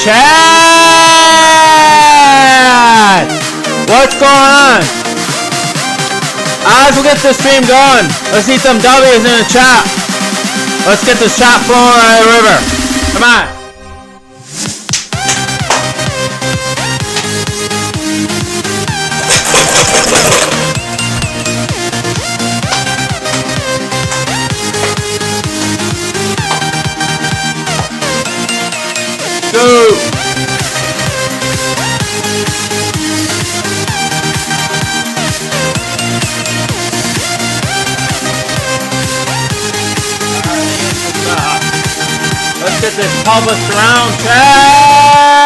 chat! What's going on? As we get this stream going, let's see some W's in the chat. Let's get this chat flowing on the river. Come on. Go! Let's get this published around chat!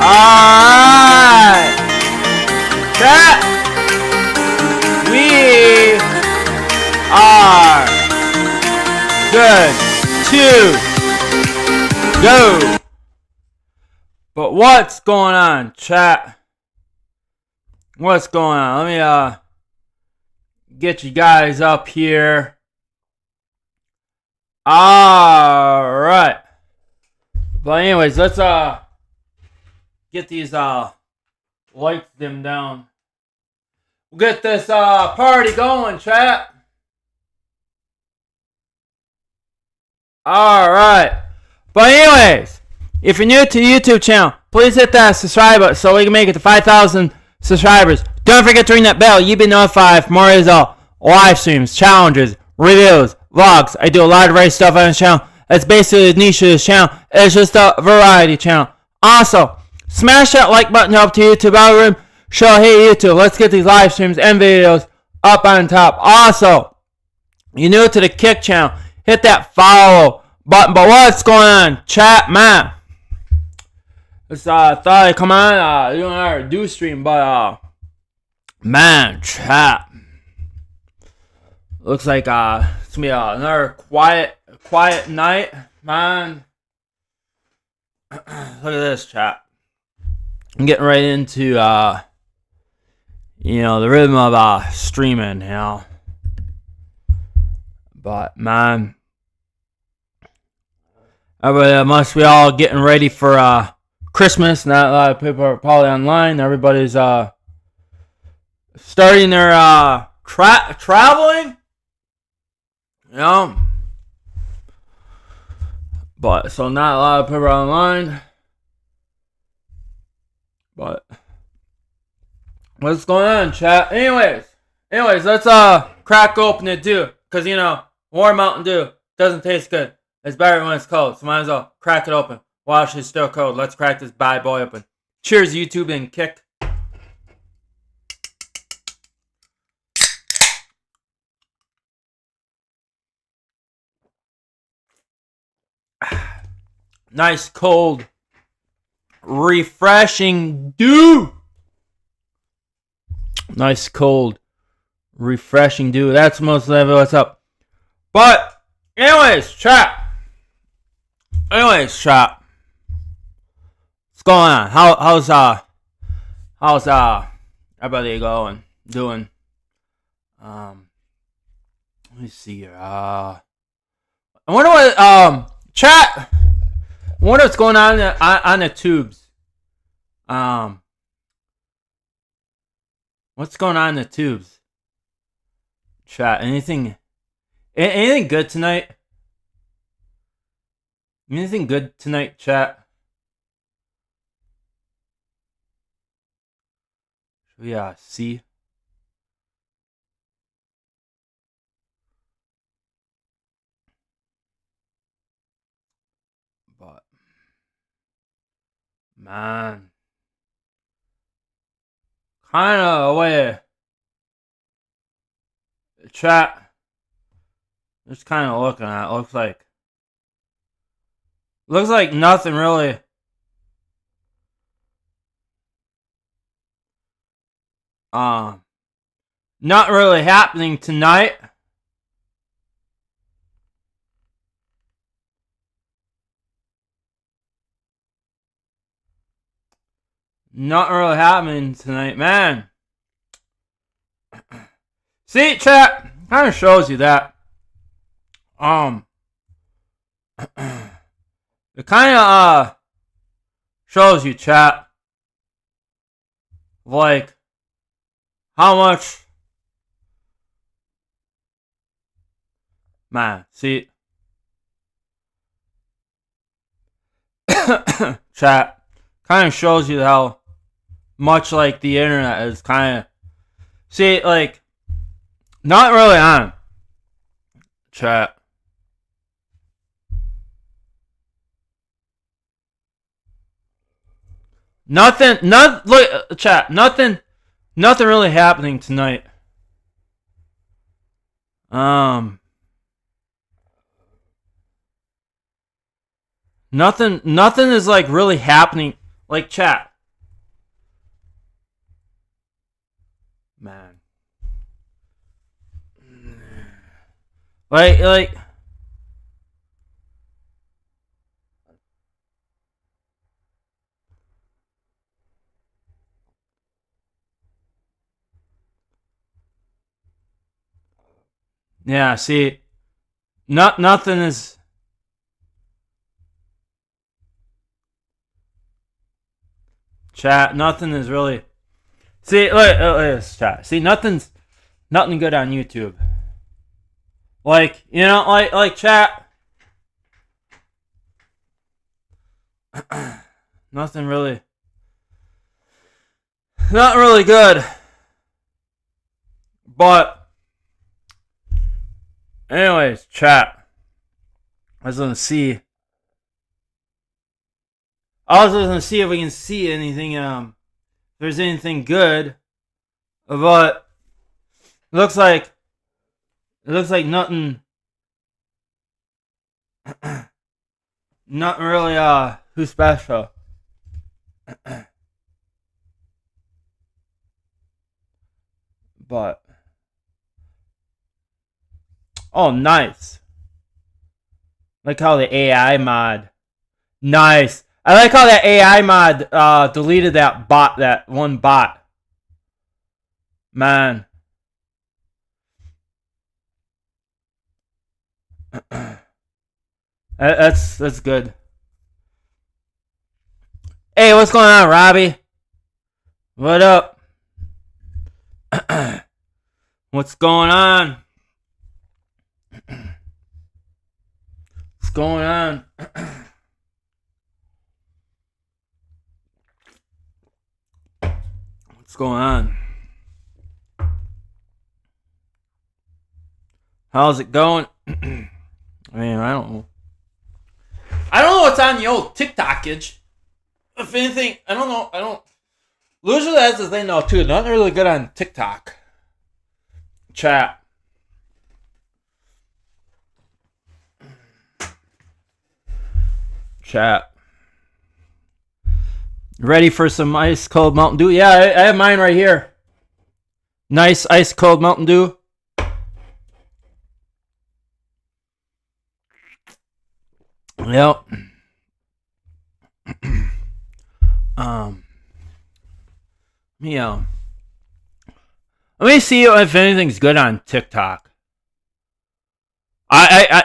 Alright! Chat! We are good to go! But what's going on, chat? What's going on? Let me get you guys up here. Alright. But anyways, let's get these lights dimmed down. We'll get this party going, chat. Alright. But anyways, if you're new to the YouTube channel, please hit that subscribe button so we can make it to 5,000 subscribers. Don't forget to ring that bell. You've been notified for more live streams, challenges, reviews, vlogs. I do a lot of various stuff on this channel. That's basically the niche of this channel. It's just a variety channel. Also, smash that like button up to YouTube algorithm. Show, hey YouTube, let's get these live streams and videos up on top. Also, you're new to the Kick channel, hit that follow button. But what's going on, chat, man? Just thought I'd come on, doing our do stream, but man, chat. Looks like it's gonna be another quiet night, man. Look at this, chat. I'm getting right into, the rhythm of, streaming, But, man, everybody must be all getting ready for, Christmas. Not a lot of people are probably online. Everybody's, starting their, traveling, But, so not a lot of people are online. But what's going on, chat? Anyways, let's crack open the Dew. Cause warm Mountain Dew doesn't taste good. It's better when it's cold. So might as well crack it open while it's still cold. Let's crack this bad boy open. Cheers, YouTube and Kick. Nice cold, refreshing Dew. Nice cold, refreshing Dew. That's most of what's up. But anyways, chat. What's going on? How's everybody doing? Let me see here. I wonder what chat. I wonder what's going on the tubes. What's going on in the tubes? Chat, anything good tonight? Anything good tonight, chat? Should we see? But man, kind of away. Chat, just kind of looking at it. Looks like nothing really Not really happening tonight. Not really happening tonight, man. See, chat, kind of shows you that. It kind of shows you, chat, like how much, man. See, chat, kind of shows you how much like the internet is kind of, see, like, not really on, chat. Look, chat, nothing really happening tonight. Nothing is like really happening. Like, chat, man. Like. Yeah, see, nothing is. Chat, nothing is really. See, look at this, chat. See, nothing good on YouTube. Like, you know, like chat. Nothing really. Not really good. But, anyways, chat. I was gonna see if we can see anything. If there's anything good, but it looks like nothing. Not really. Who special? But oh, nice. Like how the AI mod. Nice. I like how that AI mod deleted that one bot. Man. That's good. Hey, what's going on, Robbie? What up? What's going on? What's going on? What's going on? How's it going? I mean, I don't know. I don't know what's on the old TikTokage. If anything, I don't know. I don't. Usually that's the thing though too. Not really good on TikTok. Chat. Ready for some ice cold Mountain Dew? Yeah, I have mine right here. Nice ice cold Mountain Dew. Yep. Let me see if anything's good on TikTok. I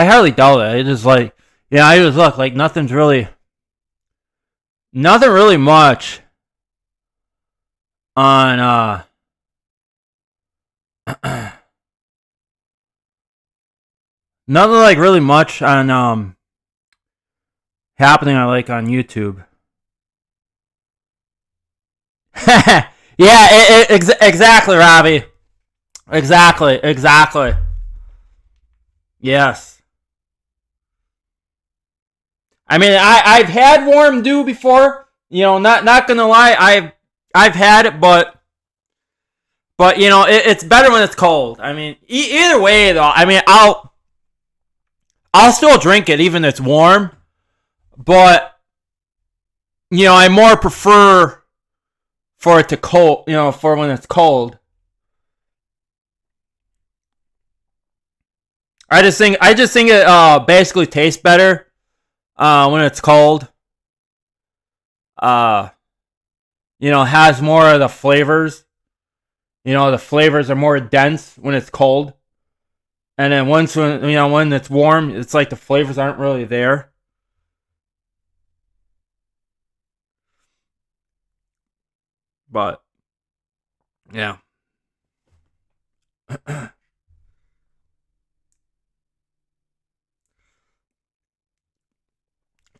hardly doubt it. It's just like, yeah, I just look like nothing really much on nothing like really much on happening I like on YouTube. Yeah, exactly, Robbie. Exactly. Yes. I mean, I've had warm dew before. You know, not gonna lie, I've had it, but you know, it's better when it's cold. I mean, either way though. I mean, I'll still drink it even if it's warm, but you know, I more prefer for it to cold, for when it's cold. I just think it basically tastes better when it's cold. Has more of the flavors. The flavors are more dense when it's cold. And then when it's warm, it's like the flavors aren't really there. But yeah.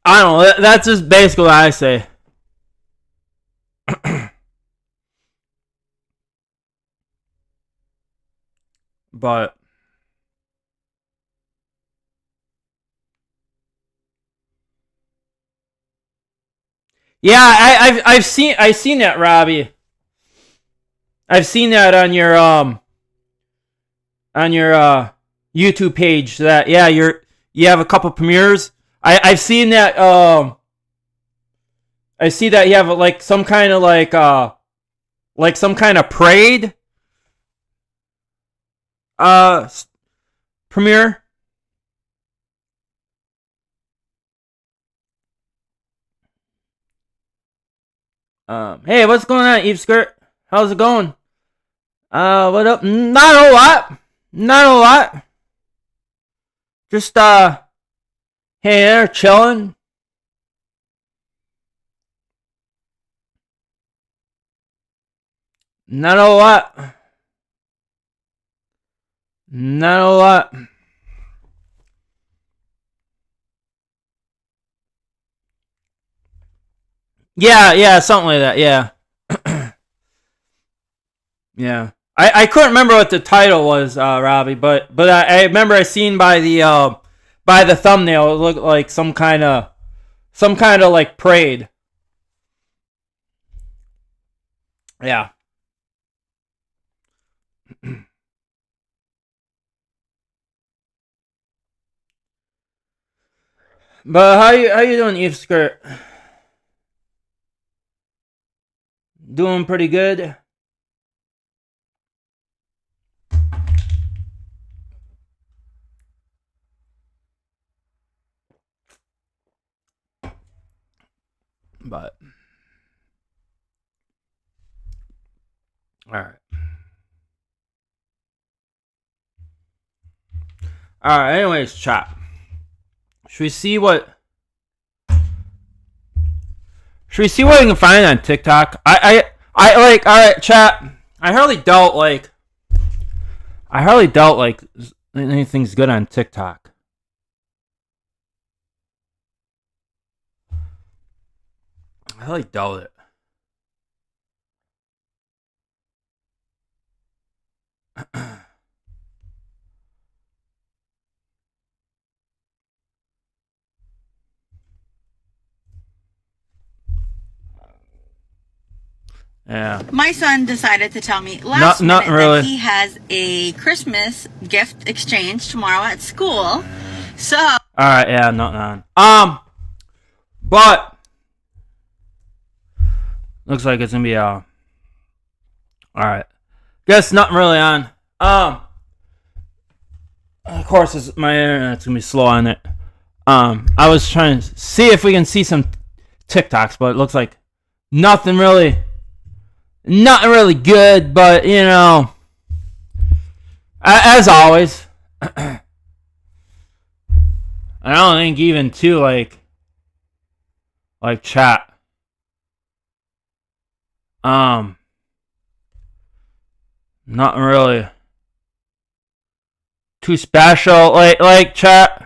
I don't know. That's just basically what I say. But yeah, I've seen that, Robbie. I've seen that on your YouTube page. That you have a couple premieres. I've seen that. I see that you have like some kind of some kind of parade premiere. Hey, what's going on, Eve Skirt? How's it going? What up? Not a lot. Not a lot. Just hey there, chilling. Not a lot. Not a lot. Yeah, something like that. Yeah. Yeah. I couldn't remember what the title was, Robbie, but I remember I seen by the thumbnail it looked like some kind of like parade. Yeah. But how you doing, Eve Skirt? Doing pretty good. But all right. Anyways, chat. Should we see what we can find on TikTok? I like. All right, chat. I hardly doubt anything's good on TikTok. I hardly doubt it. Yeah. My son decided to tell me last minute that he has a Christmas gift exchange tomorrow at school. So. All right. Yeah. Not but looks like it's gonna be all right. Guess nothing really on. Of course, my internet's gonna be slow on it. I was trying to see if we can see some TikToks, but it looks like nothing really good. But as always, I don't think even too like chat. Not really too special, like chat.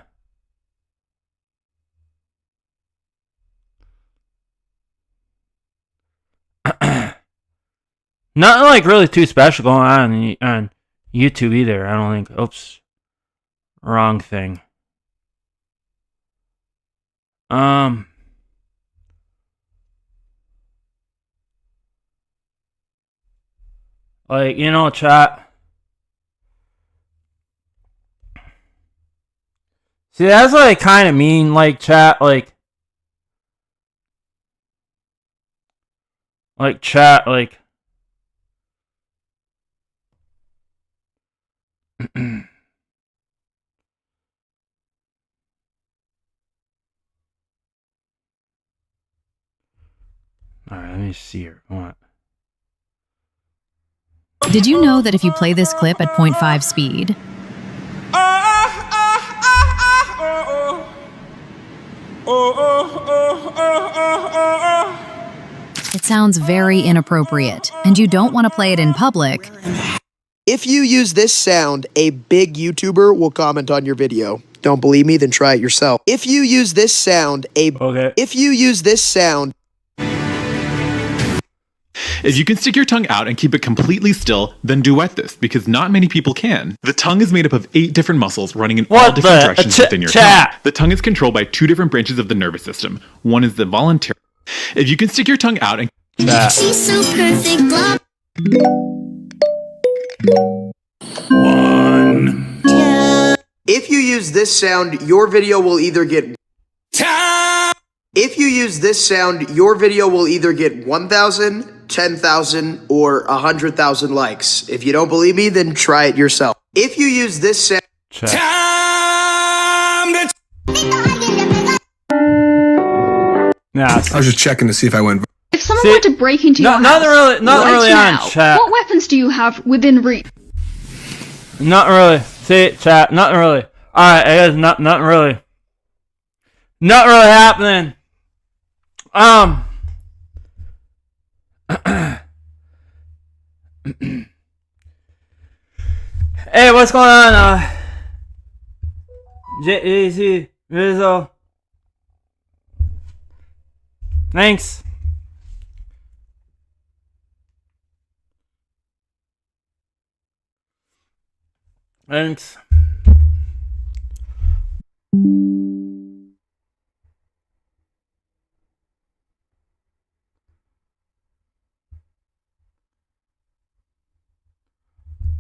Nothing like really too special going on YouTube either. I don't think. Oops, wrong thing. Chat. See, that's what I kind of mean, like, chat, like Like, chat, like... Alright, let me see here. What? Did you know that if you play this clip at 0.5 speed, it sounds very inappropriate, and you don't want to play it in public? If you use this sound, a big YouTuber will comment on your video. Don't believe me? Then try it yourself. If you use this sound, If you can stick your tongue out and keep it completely still, then duet this, because not many people can. The tongue is made up of 8 different muscles running in all different directions within your tongue. The tongue is controlled by 2 different branches of the nervous system. One is the voluntary. If you can stick your tongue out and... She's so perfect, love. 1, 2. If you use this sound, your video will either get... If you use this sound, your video will either get 1,000, 10,000, or 100,000 likes. If you don't believe me, then try it yourself. If you use this sound... Nah, I was just checking to see if I went. If someone were to break into your house, nothing really on chat. What weapons do you have within reach? Not really. See, chat, nothing really. Alright, I guess nothing really. Not really happening. Hey, what's going on? JC Rizzo. Thanks. Thanks.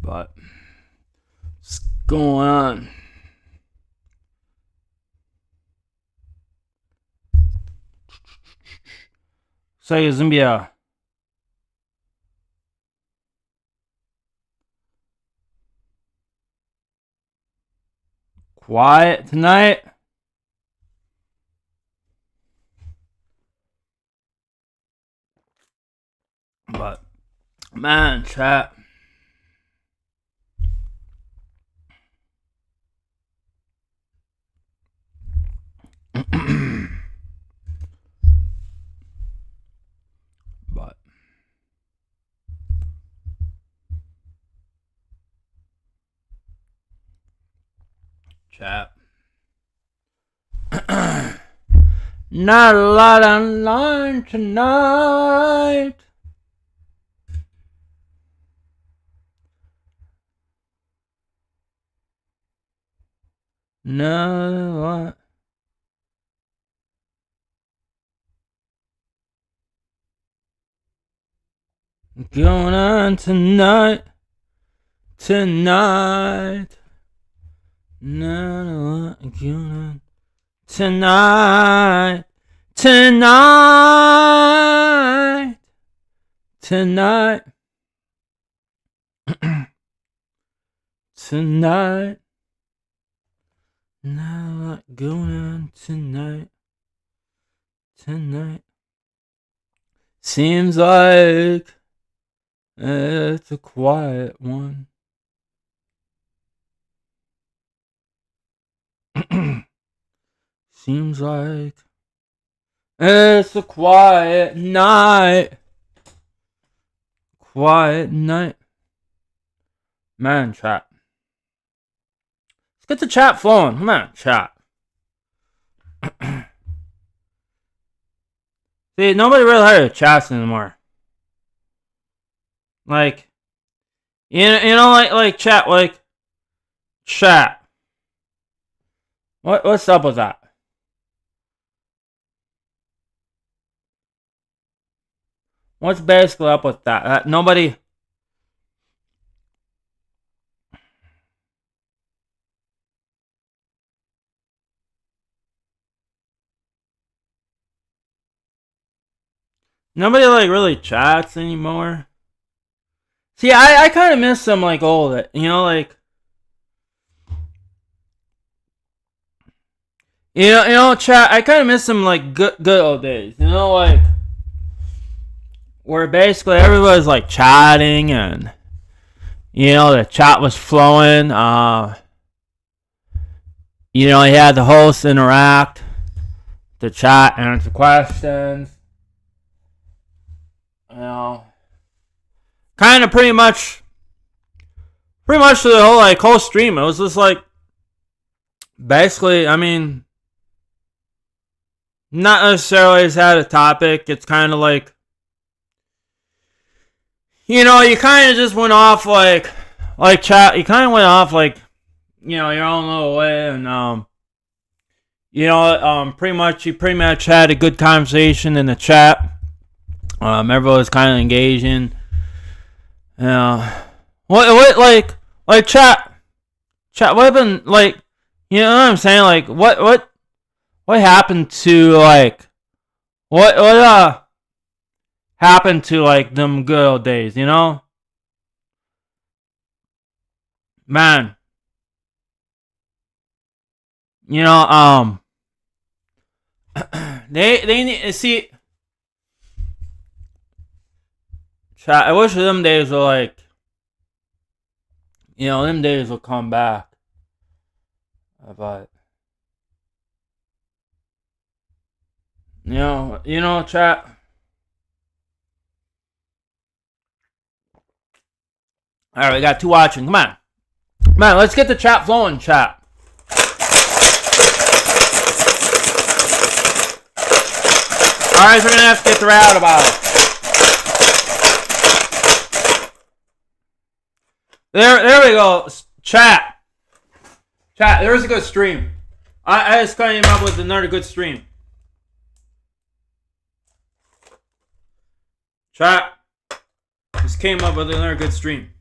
But what's going on? So it's gonna be a quiet tonight. But man, chat. But chat. Not a lot online tonight. No, what? Going on tonight. Tonight. No, what? Going on tonight. Tonight. Tonight. Tonight. Now what going on tonight? Tonight. Seems like it's a quiet one. Seems like it's a quiet night. Quiet night. Man, chat. Let's get the chat flowing. Come on, chat. See, nobody really heard of chats anymore. Like, you know, like chat, like chat. What's up with that? What's basically up with that? Nobody. Nobody like really chats anymore. See, I kind of miss some like old, like chat. I kind of miss some like good old days. Like where basically everybody's like chatting and the chat was flowing. You had the host interact, the chat answer questions. Kind of pretty much the whole stream. It was just like basically, I mean, not necessarily has had a topic. It's kind of like, you kind of just went off like chat. You kind of went off like, your own little way, and pretty much had a good conversation in the chat. Everyone was kind of engaging. What like chat? What happened? Like, you know what I'm saying? Like, what happened to like what happened to like them good old days? Man. They need to see. Chat, I wish them days were like, them days will come back. But, chat. Alright, we got 2 watching. Come on. Let's get the chat flowing, chat. Alright, we're gonna have to get the route about it. There we go. Chat, there's a good stream. I just came up with another good stream. Chat, just came up with another good stream.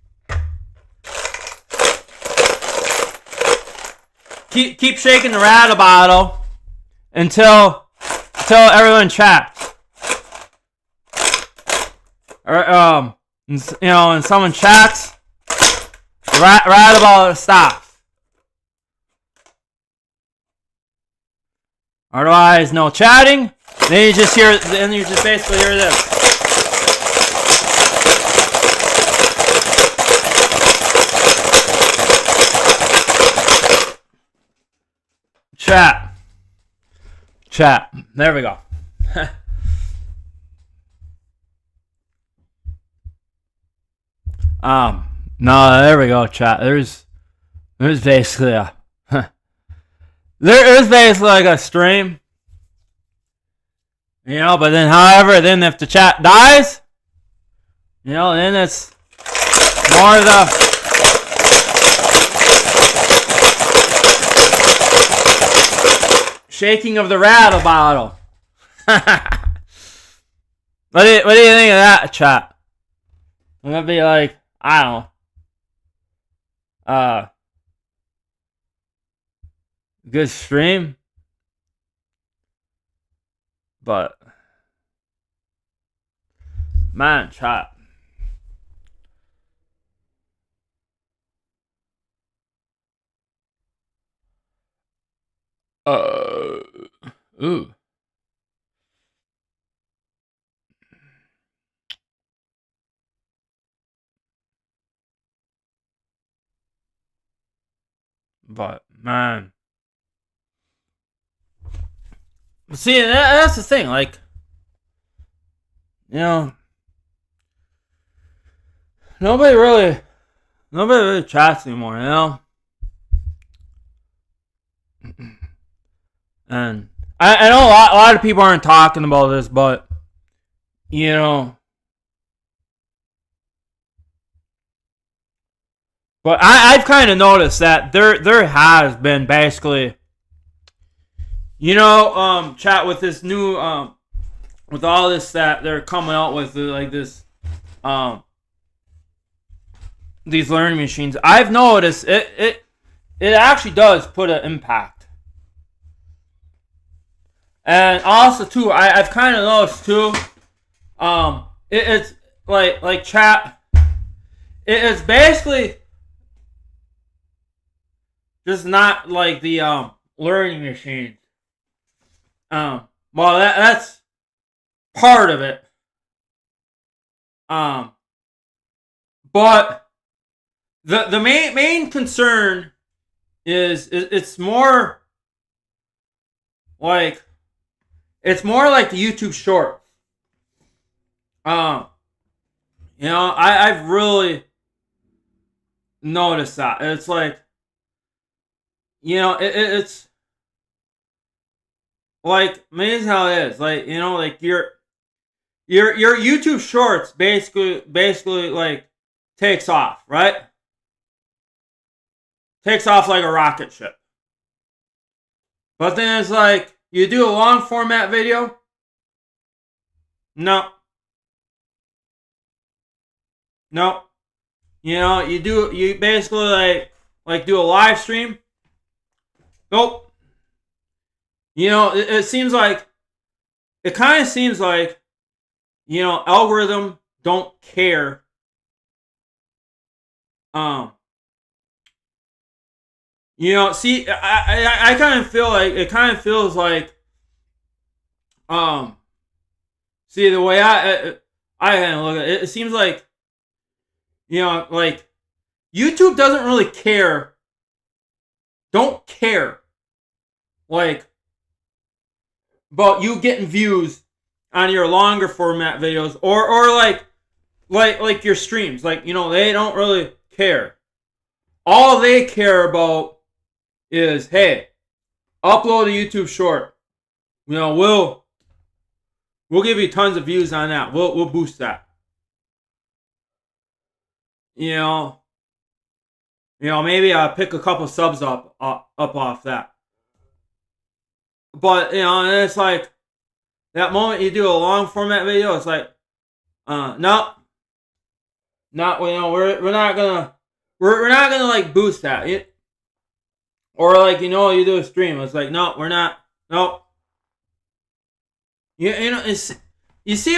Keep shaking the rattle bottle until everyone chats. Or and someone chats. Right about stops. Otherwise, no chatting. Then you just basically hear this. Chat. There we go. No, there we go, chat. There's basically there is basically like a stream. But then then if the chat dies, then it's more of the shaking of the rattle bottle. What do you think of that, chat? I'm gonna be like, I don't know. Good stream. But man, chat. Ooh. But man, see, that's the thing. Like, nobody really chats anymore. And I know a lot of people aren't talking about this, but but I've kind of noticed that there has been basically, chat with this new, with all this that they're coming out with, like this, these learning machines. I've noticed it actually does put an impact. And also too, I've kind of noticed too, It's like chat. It's basically just not like the learning machines. Well, that's part of it. But the main concern is it's more like the YouTube Shorts. I've really noticed that. It's like, it's like amazing how it is. Like, like your YouTube Shorts basically like takes off, right? Takes off like a rocket ship. But then it's like, you do a long format video? No. You basically like do a live stream? Nope. It seems like, it kind of seems like, algorithm don't care. See, I kind of feel like, it kind of feels like, see, the way I kind of look at it, it seems like, like, YouTube doesn't really care, don't care, like, about you getting views on your longer format videos, or like your streams, like, they don't really care. All they care about is, hey, upload a YouTube short. We'll give you tons of views on that. We'll boost that. Maybe I'll pick a couple subs up off that. But and it's like, that moment you do a long format video, it's like, no, we're not gonna like boost that. Or like, you do a stream, it's like, no, we're not, no. You see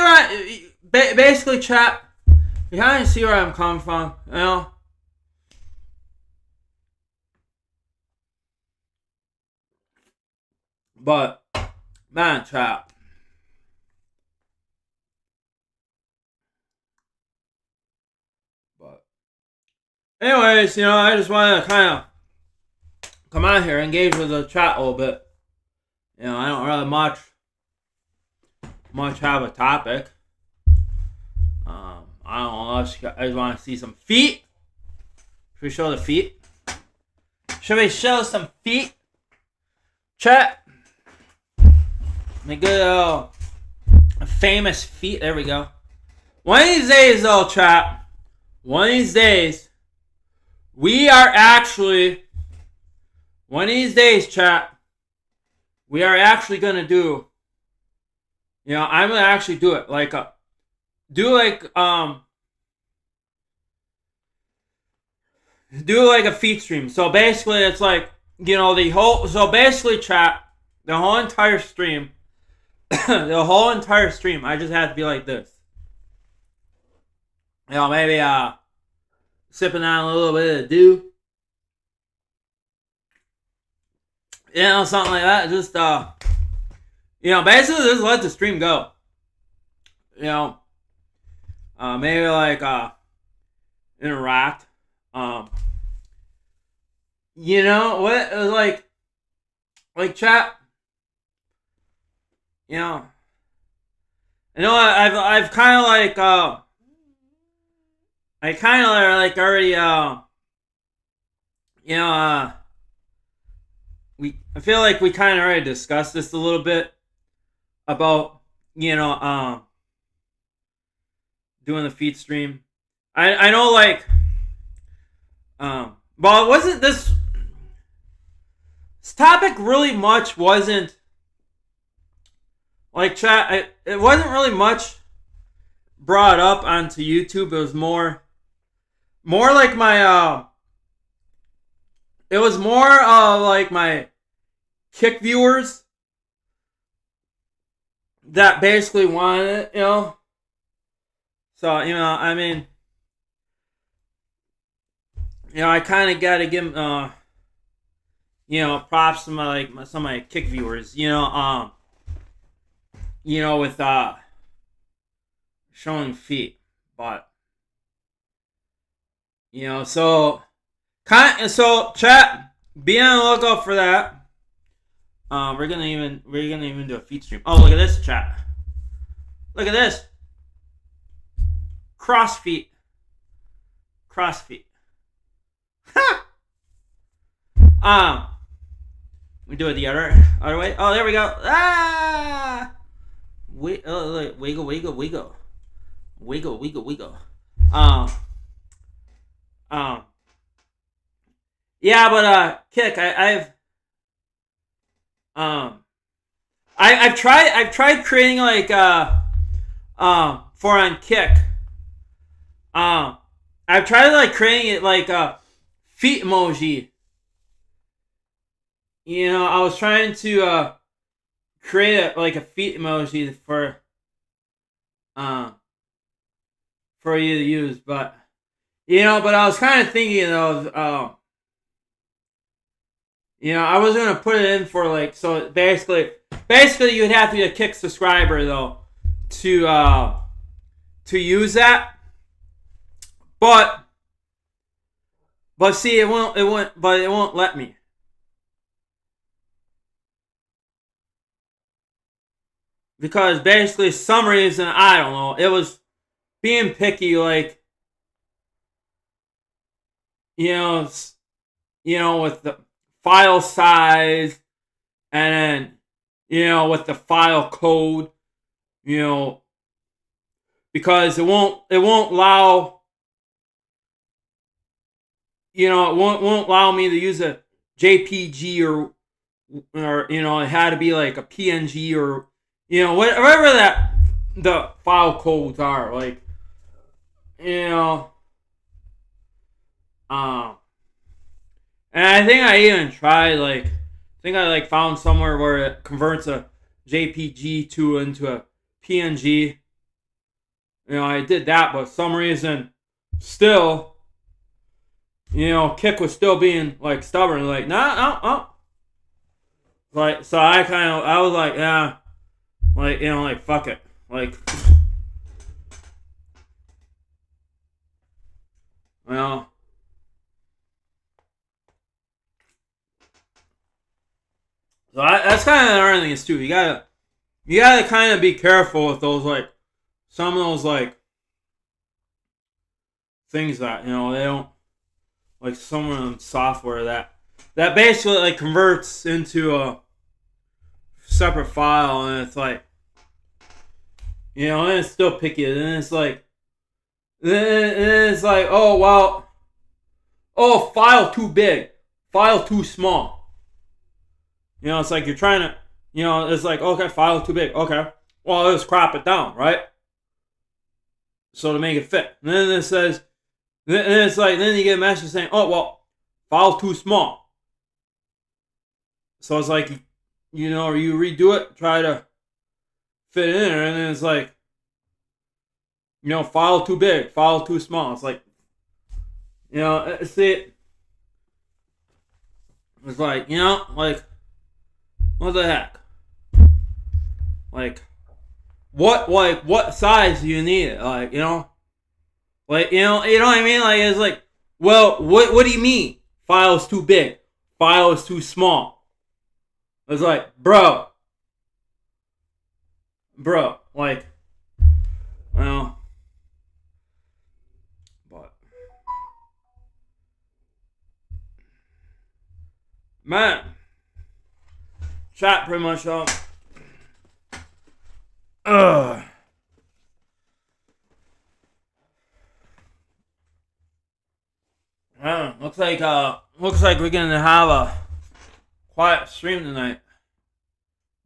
where basically, chat, you kind of see where I'm coming from, But, man, chat. But, anyways, I just want to kind of come on here, engage with the chat a little bit. I don't really much have a topic. I don't know unless you guys want to see some feet. Should we show the feet? Should we show some feet? Chat. My good famous feet. There we go. One of these days, though, chat. One of these days, we are actually going to do, I'm going to actually do it. Do like a feed stream. So basically, it's like, so basically, chat, the whole entire stream, I just have to be like this. Maybe, sipping on a little bit of dew. Something like that. Just, basically just let the stream go. Maybe like, interact. What, like chat. I've kind of like, I kind of like already, I feel like we kind of already discussed this a little bit about, doing the feed stream. I know, like, well, it wasn't this topic really much wasn't, like, chat, it wasn't really much brought up onto YouTube. It was more like my, it was more like my Kick viewers that basically wanted it, So, I mean, I kind of got to give, props to some of my kick viewers, with, showing feet, but, so chat, be on the lookout for that. We're gonna even do a feet stream. Oh, look at this, chat. Look at this. CrossFit. We do it the other way. Oh, there we go. Ah, look, wiggle. Yeah, but kick. I've tried creating like for on kick. I've tried like creating it like a feet emoji. I was trying to create like a feet emoji for you to use, but but I was kind of thinking of I was gonna put it in for like, so basically you'd have to be a kick subscriber though to use that. But see, it won't let me. Because basically some reason, I don't know, it was being picky, like, with the file size and then, with the file code, because it won't allow, it won't allow me to use a JPG or it had to be like a PNG or, whatever that the file codes are, like, and I think I even tried, like, I found somewhere where it converts a JPG into a PNG. I did that, but for some reason, still, kick was still being like stubborn, like, no. Like, so I was like, yeah, like, like, fuck it, like, well. So that's kind of another thing is too. You gotta kind of be careful with those, like, some of those, like, things that they don't, like, some of them software that basically like converts into a separate file, and it's like, and it's still picky, and it's like, oh well, oh, file too big, file too small. It's like you're trying to, it's like, okay, file too big. Okay, well, let's crop it down, right? So to make it fit. And then it says, then it's like, then you get a message saying, oh, well, file too small. So it's like, you redo it, try to fit it in there, and then it's like, file too big, file too small. It's like, see, it's like, like, what the heck? Like, what size do you need it? Like, like, you know what I mean? Like, it's like, well, what do you mean? File is too big. File is too small. It's like, bro, like, well, but, man, chat pretty much up. Looks like we're gonna have a quiet stream tonight.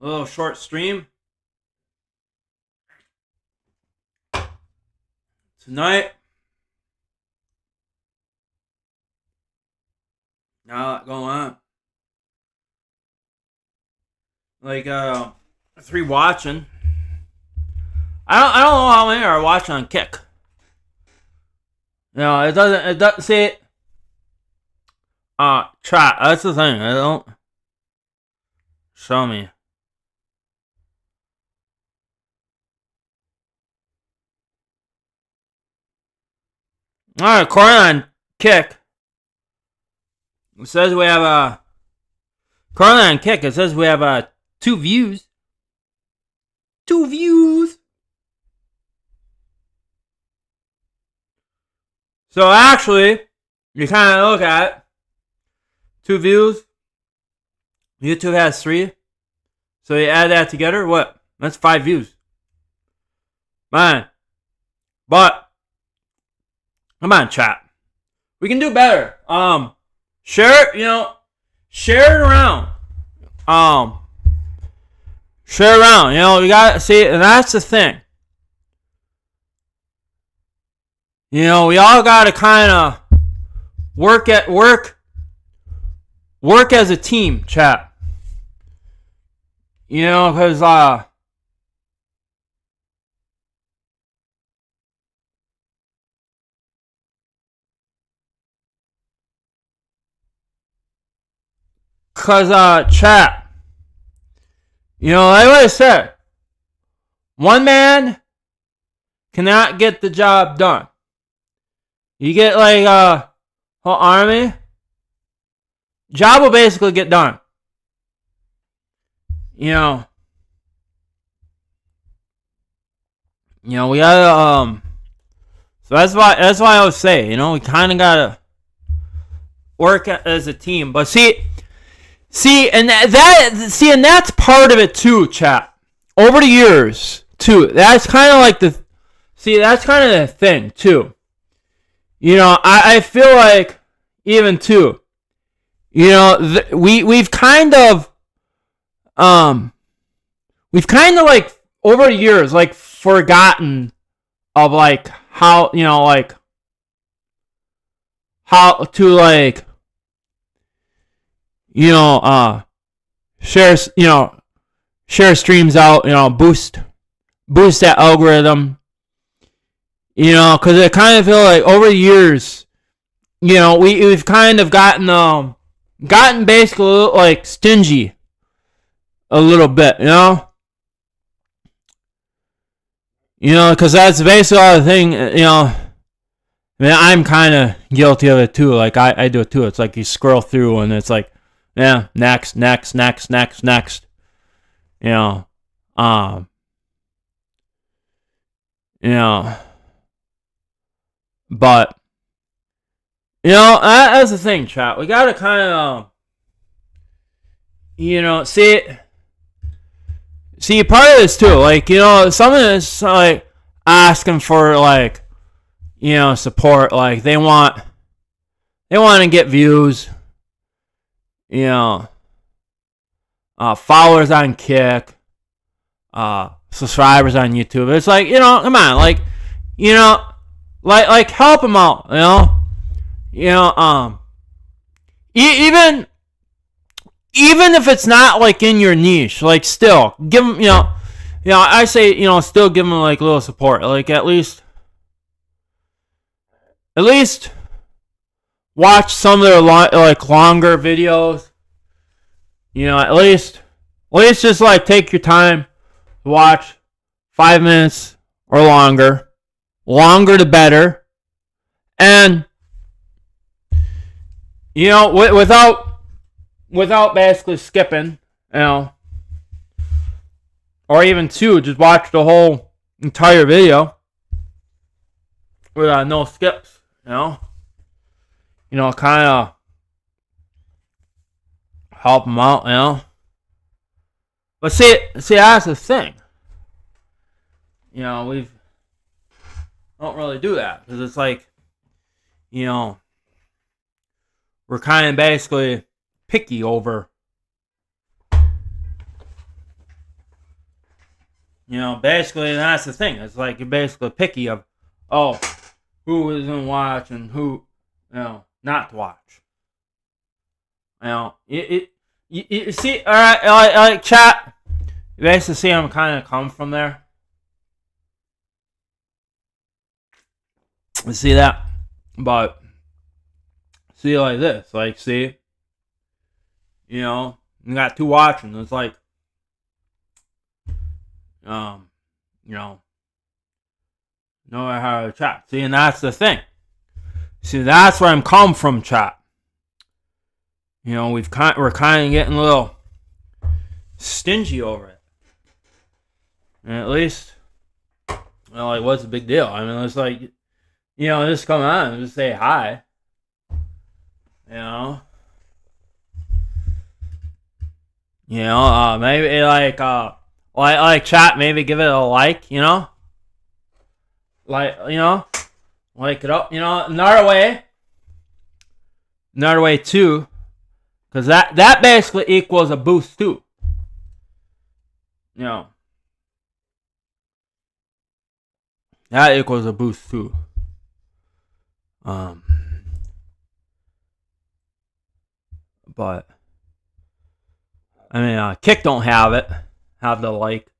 A little short stream tonight. Not a lot going on. Like, 3 watching. I don't know how many are watching on Kick. No, it doesn't, see, chat, that's the thing, I don't, show me. Alright, corner on kick. It says we have a, corner on kick, it says we have 2 views. 2 views! So actually, you kind of look at it, 2 views. YouTube has 3. So you add that together, what? That's 5 views. Man. But, come on, chat. We can do better. Share it, share it around. Share it around, we gotta see, and that's the thing. We all gotta kind of work as a team, chat. Because chat. Like what I said, one man cannot get the job done. You get like whole army, job will basically get done. We gotta so that's why I would say, we kind of gotta work as a team. But see, and that's part of it too, chat. Over the years, too. That's kind of like that's kind of the thing too. I feel like even too. We've kind of like over the years like forgotten of like how how to like share streams out, boost that algorithm, because I kind of feel like over the years, we've kind of gotten basically like stingy a little bit, because that's basically all the thing, I'm kind of guilty of it too. Like I do it too. It's like you scroll through and it's like, yeah, next. But that's the thing, chat. We gotta kind of, see part of this too. Like someone is like asking for like, support. Like they want to get views. Followers on Kick, subscribers on YouTube. It's like, come on, like, like help them out, even if it's not like in your niche, like still give them, I say, still give them like a little support, like at least watch some of their like longer videos. At least just like take your time to watch 5 minutes or longer. Longer the better. And without basically skipping, or even just watch the whole entire video with no skips, kind of help them out, But see, that's the thing. We don't really do that because it's like, we're kind of basically picky over, basically that's the thing. It's like you're basically picky of, who is gonna watch and who, not to watch. You see, all right, like chat. You basically see I'm kind of come from there. You see that? But see, like this, like, see, you know, you got 2 watching. It's like, you know, know how to chat. See, and that's the thing. See, that's where I'm come from, chat. You know, we're kind of getting a little stingy over it. And at least, like, what's the big deal? I mean, it's like, you know, just come on and just say hi. You know? Maybe like chat, maybe give it a like, you know? Like, you know? Like it up, you know? Another way too, because that basically equals a boost too. You know? That equals a boost too. But I mean, Kick don't have the like.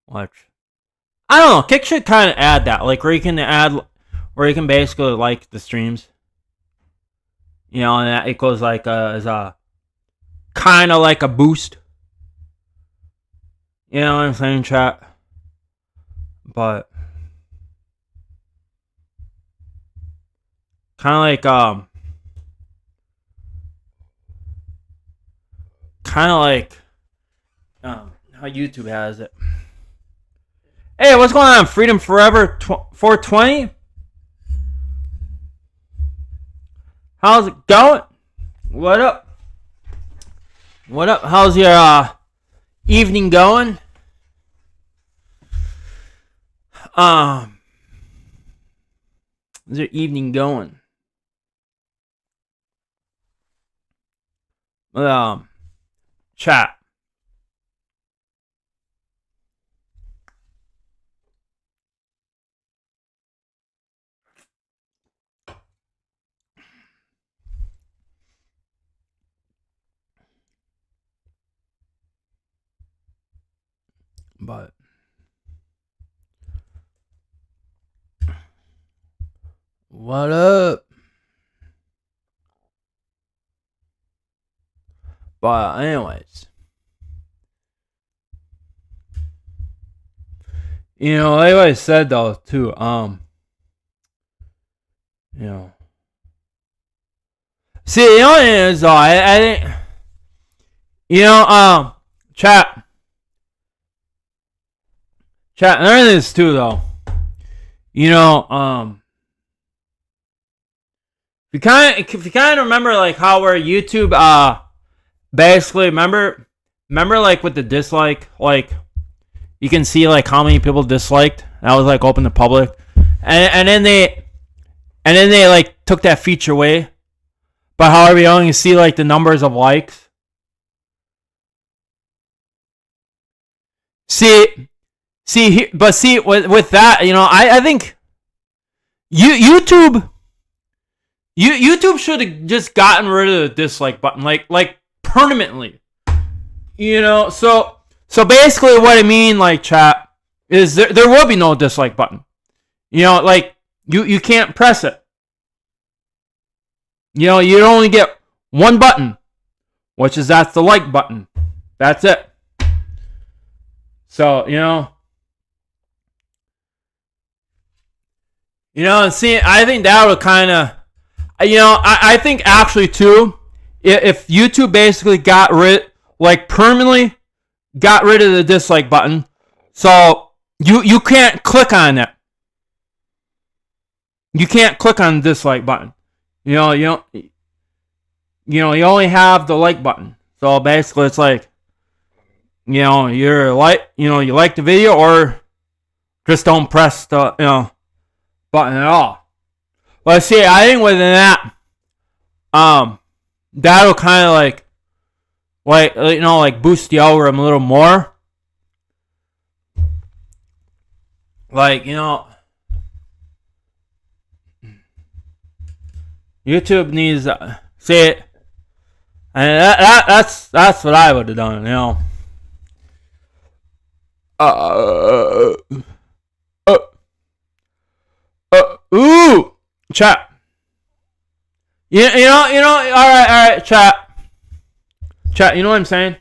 Which I don't know. Kick should kind of add that, like where you can basically like the streams. You know, and that equals like as a kind of like a boost. You know what I'm saying, chat? But kind of like how YouTube has it. Hey, what's going on? Freedom Forever 420? How's it going? What up? What up? How's your evening going? How's your evening going? Chat. But what up? But anyways, you know, like I said though too, you know, see, the only thing is though, I think, you know, chat, another thing is too though, you know, if you kind of remember like how where YouTube, basically remember like with the dislike, like you can see like how many people disliked. That was like open to public, and then they like took that feature away. But however, you only see like the numbers of likes. See, with that, you know, I think YouTube should have just gotten rid of the dislike button, like permanently. You know, so basically what I mean, like, chat, is there will be no dislike button. You know, like, you can't press it. You know, you only get one button, which is that's the like button. That's it. So, you know, and see, I think that would kind of, you know, I think actually too, if YouTube basically permanently got rid of the dislike button, so you can't click on it. You can't click on the dislike button. You know, you only have the like button. So basically you like the video or just don't press the, button at all. But see, I think within that, that'll kind of like boost the algorithm a little more. Like, YouTube needs see it, and that's what I would have done, Ooh, chat. You know. All right, chat. Chat. You know what I'm saying?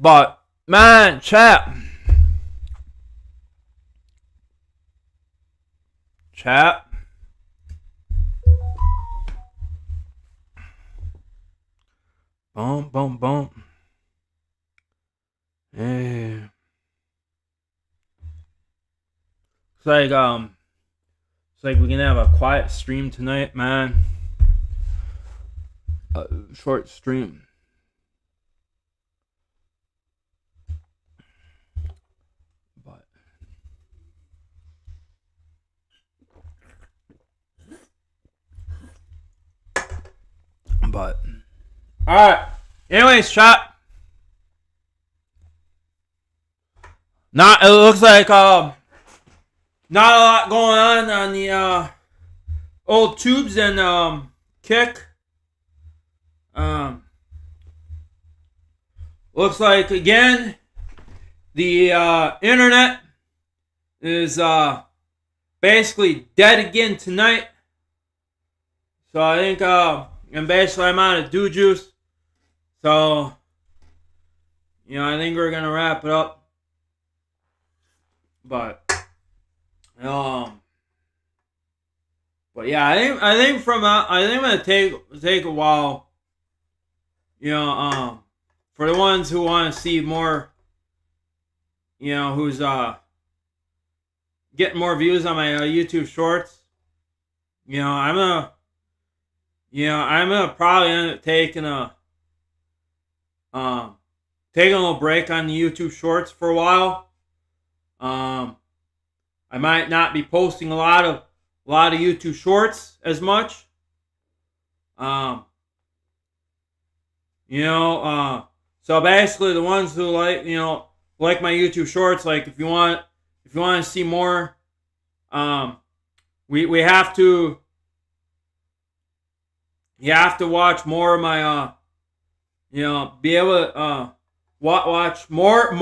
But man, chat. Boom. Yeah. It's like we can have a quiet stream tonight, man. A short stream. But all right. Anyways, chat. It looks like not a lot going on the old tubes and Kick. Looks like again the internet is basically dead again tonight. So I think and basically I'm out of dew juice. So I think we're gonna wrap it up. But yeah, I think I'm gonna take a while. For the ones who want to see more, who's getting more views on my YouTube shorts. I'm gonna probably end up taking a little break on the YouTube shorts for a while. I might not be posting a lot of YouTube shorts as much. So basically the ones who like my YouTube shorts, like if you want to see more, we have to you have to watch more of my be able to watch more of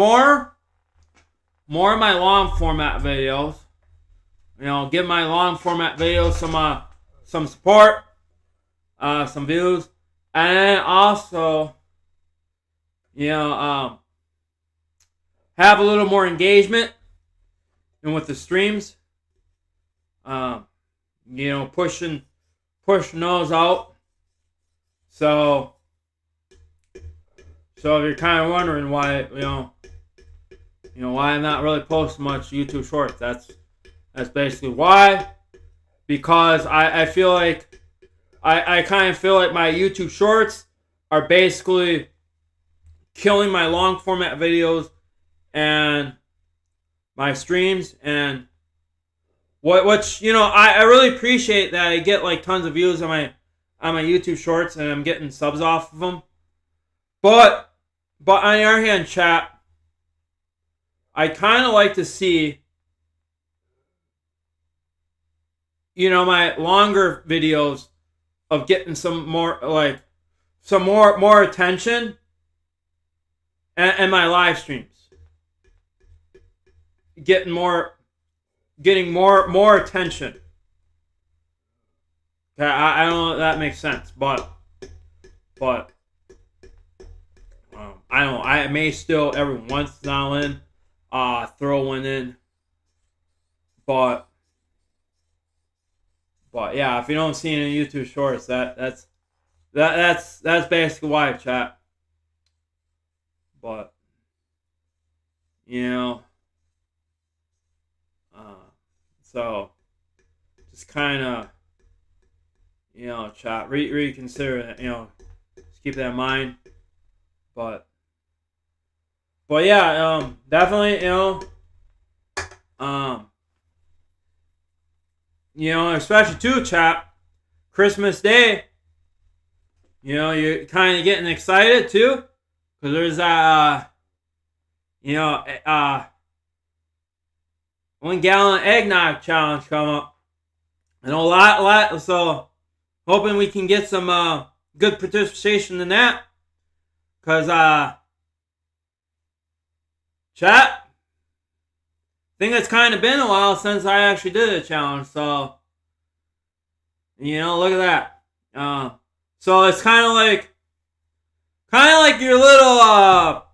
my long format videos. Give my long format videos some support, some views, and then also have a little more engagement and with the streams. Pushing those out. So if you're kind of wondering why why I'm not really posting much YouTube shorts, that's basically why. Because I feel like I kind of feel like my YouTube shorts are basically killing my long format videos and my streams, and which I really appreciate that I get like tons of views on my YouTube shorts and I'm getting subs off of them. But on the other hand, chat, I kind of like to see my longer videos of getting some more attention, and my live streams getting more attention. I don't know if that makes sense, but I don't know. I may still every once now and then throw one in, but yeah, if you don't see any YouTube shorts, that's basically why, chat. But so just kind of chat, reconsider that, just keep that in mind. But yeah, definitely, especially too, chat, Christmas Day, you're kind of getting excited too, because there's that, 1 gallon eggnog challenge coming up. And a lot, so hoping we can get some good participation in that. Because, chat, think it's kind of been a while since I actually did a challenge, so look at that. So it's kind of like your little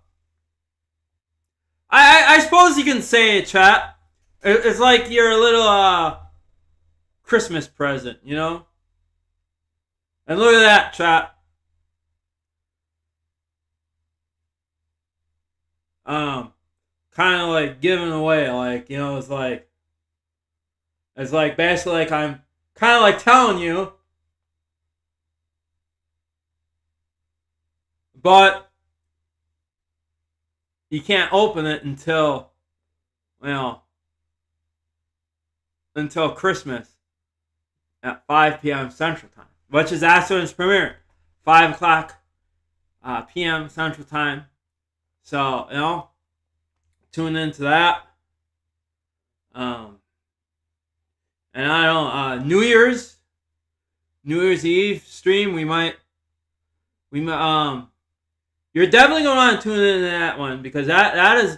I suppose you can say it, chat. It's like your little Christmas present, And look at that, chat. Kind of like giving away, it's like basically like I'm kind of like telling you, but you can't open it until Christmas at 5 p.m. Central Time, which is after its premiere, 5 o'clock p.m. Central Time. So, tune into that. And I don't New Year's Eve stream, we might you're definitely going to want to tune into that one, because that is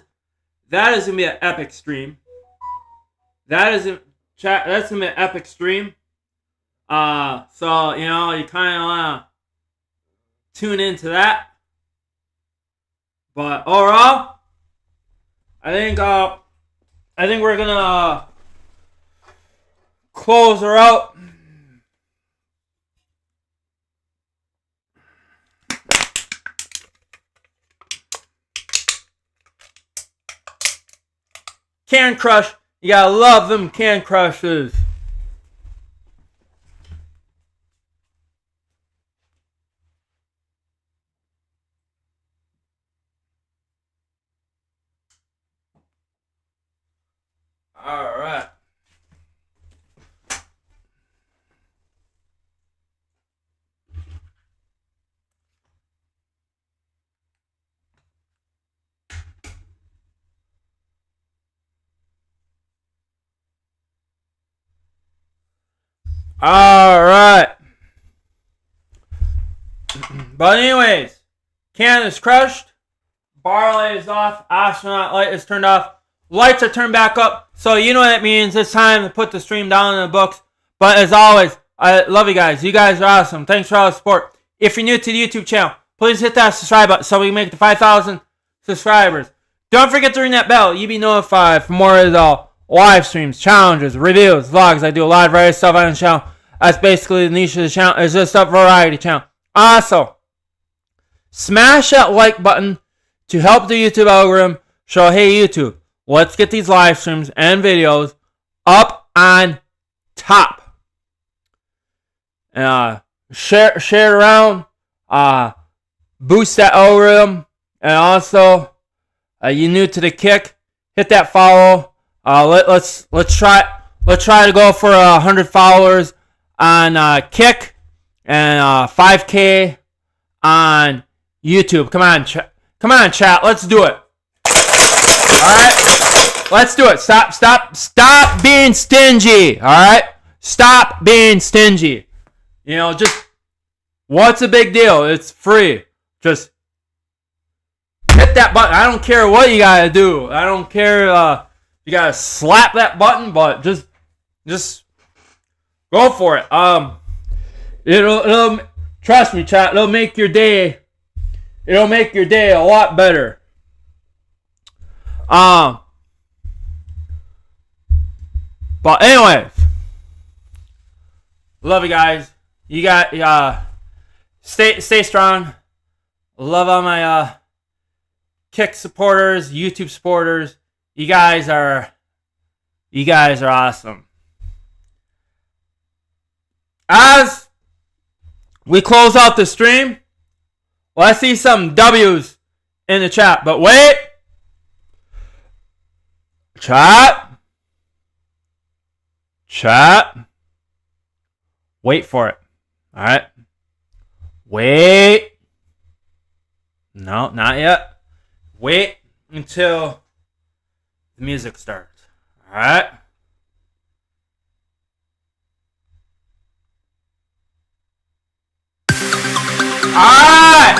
going to be an epic stream. That's going to be an epic stream. So, you kind of want to tune into that. But overall, I think we're going to close her out. Can Crush. You gotta love them Can Crushes. Alright. Alright. But anyways, can is crushed. Bar light is off. Astronaut light is turned off. Lights are turned back up. So you know what that means. It's time to put the stream down in the books. But as always, I love you guys. You guys are awesome. Thanks for all the support. If you're new to the YouTube channel, please hit that subscribe button so we can make it to 5,000 subscribers. Don't forget to ring that bell. You'll be notified for more of the live streams, challenges, reviews, vlogs. I do a lot of various stuff on the channel. That's basically the niche of the channel. It's just a variety channel. Also, smash that like button to help the YouTube algorithm show, hey YouTube, let's get these live streams and videos up on top. And share it around. Boost that algorithm. And also, you're new to the Kick, hit that follow. Let's try to go for 100 followers on Kick and 5K on YouTube. Come on, chat. Let's do it. All right, let's do it. Stop being stingy. All right, stop being stingy. Just what's the big deal? It's free. Just hit that button. I don't care what you gotta do. I don't care. You gotta slap that button, but just go for it. It'll trust me, chat. It'll make your day. It'll make your day a lot better. But anyways, love you guys. You got stay strong. Love all my Kick supporters, YouTube supporters. You guys are awesome. As we close out the stream, let's see some W's in the chat. But wait. Chat. Wait for it. Alright. Wait. No, not yet. Wait until the music starts. Alright. Alright.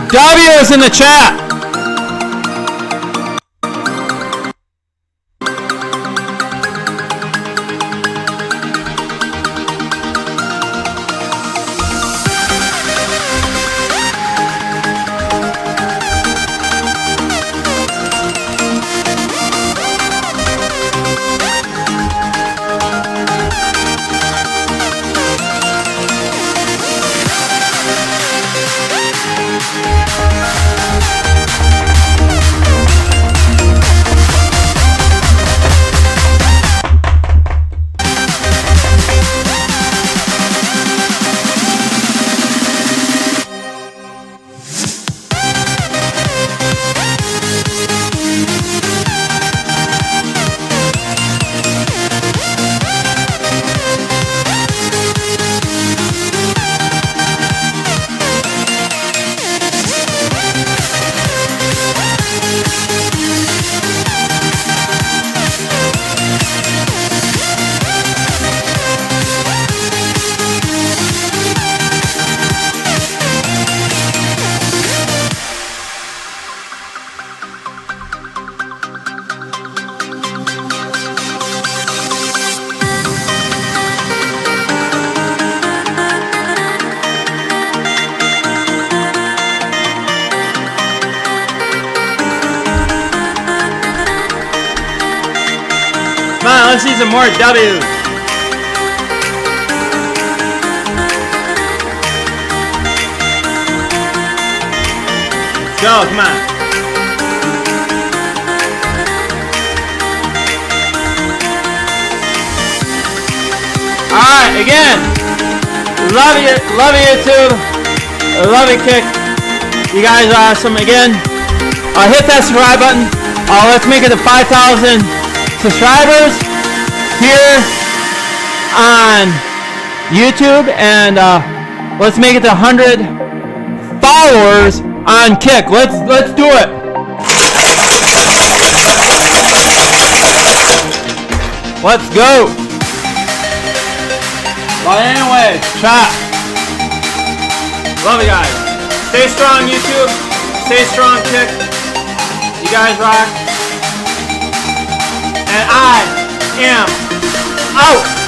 W's in the chat. see some more W's. Let's go, come on. Alright, again. Love you YouTube. Love you Kick. You guys are awesome. Again, hit that subscribe button. Let's make it to 5,000 subscribers here on YouTube, and let's make it to 100 followers on Kick. Let's do it. Let's go. But anyways, chat. Love you guys. Stay strong, YouTube. Stay strong, Kick. You guys rock. And I am out.